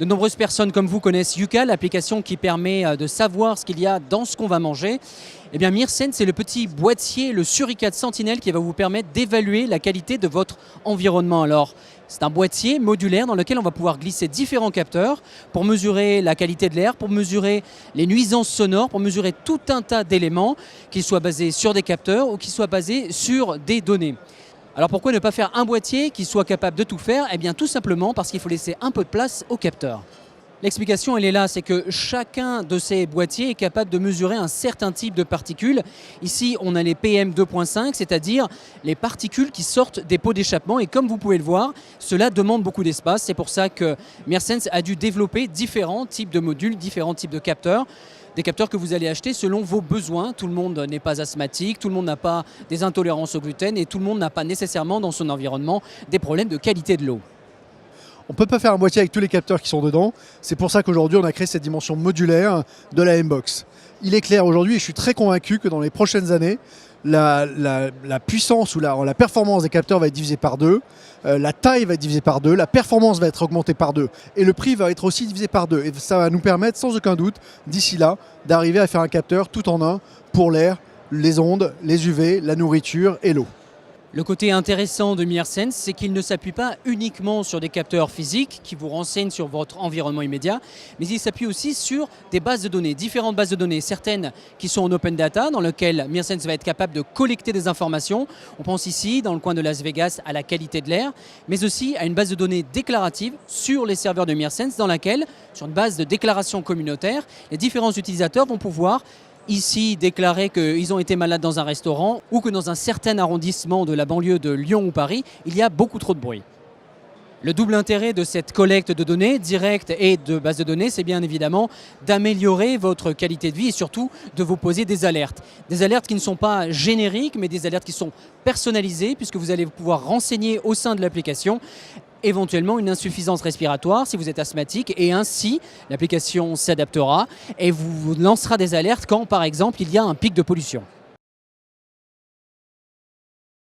De nombreuses personnes comme vous connaissent Yuka, l'application qui permet de savoir ce qu'il y a dans ce qu'on va manger. Eh bien MirSense, c'est le petit boîtier, le Suricate Sentinel qui va vous permettre d'évaluer la qualité de votre environnement. Alors, c'est un boîtier modulaire dans lequel on va pouvoir glisser différents capteurs pour mesurer la qualité de l'air, pour mesurer les nuisances sonores, pour mesurer tout un tas d'éléments, qu'ils soient basés sur des capteurs ou qu'ils soient basés sur des données. Alors pourquoi ne pas faire un boîtier qui soit capable de tout faire? Eh bien tout simplement parce qu'il faut laisser un peu de place aux capteurs. L'explication elle est là, c'est que chacun de ces boîtiers est capable de mesurer un certain type de particules. Ici on a les PM2.5, c'est-à-dire les particules qui sortent des pots d'échappement et comme vous pouvez le voir, cela demande beaucoup d'espace. C'est pour ça que MirSense a dû développer différents types de modules, différents types de capteurs. Des capteurs que vous allez acheter selon vos besoins. Tout le monde n'est pas asthmatique, tout le monde n'a pas des intolérances au gluten et tout le monde n'a pas nécessairement dans son environnement des problèmes de qualité de l'eau. On ne peut pas faire un boîtier avec tous les capteurs qui sont dedans. C'est pour ça qu'aujourd'hui, on a créé cette dimension modulaire de la M-Box. Il est clair aujourd'hui, et je suis très convaincu que dans les prochaines années, la puissance ou la performance des capteurs va être divisée par deux, la taille va être divisée par deux, la performance va être augmentée par deux et le prix va être aussi divisé par deux. Et ça va nous permettre sans aucun doute, d'ici là, d'arriver à faire un capteur tout en un pour l'air, les ondes, les UV, la nourriture et l'eau. Le côté intéressant de MirSense, c'est qu'il ne s'appuie pas uniquement sur des capteurs physiques qui vous renseignent sur votre environnement immédiat, mais il s'appuie aussi sur des bases de données, différentes bases de données, certaines qui sont en open data, dans lesquelles MirSense va être capable de collecter des informations. On pense ici, dans le coin de Las Vegas, à la qualité de l'air, mais aussi à une base de données déclarative sur les serveurs de MirSense, dans laquelle, sur une base de déclaration communautaire, les différents utilisateurs vont pouvoir ici déclarer qu'ils ont été malades dans un restaurant ou que dans un certain arrondissement de la banlieue de Lyon ou Paris, il y a beaucoup trop de bruit. Le double intérêt de cette collecte de données directe et de base de données, c'est bien évidemment d'améliorer votre qualité de vie et surtout de vous poser des alertes. Des alertes qui ne sont pas génériques, mais des alertes qui sont personnalisées puisque vous allez pouvoir renseigner au sein de l'application éventuellement une insuffisance respiratoire si vous êtes asthmatique et ainsi l'application s'adaptera et vous lancera des alertes quand par exemple il y a un pic de pollution.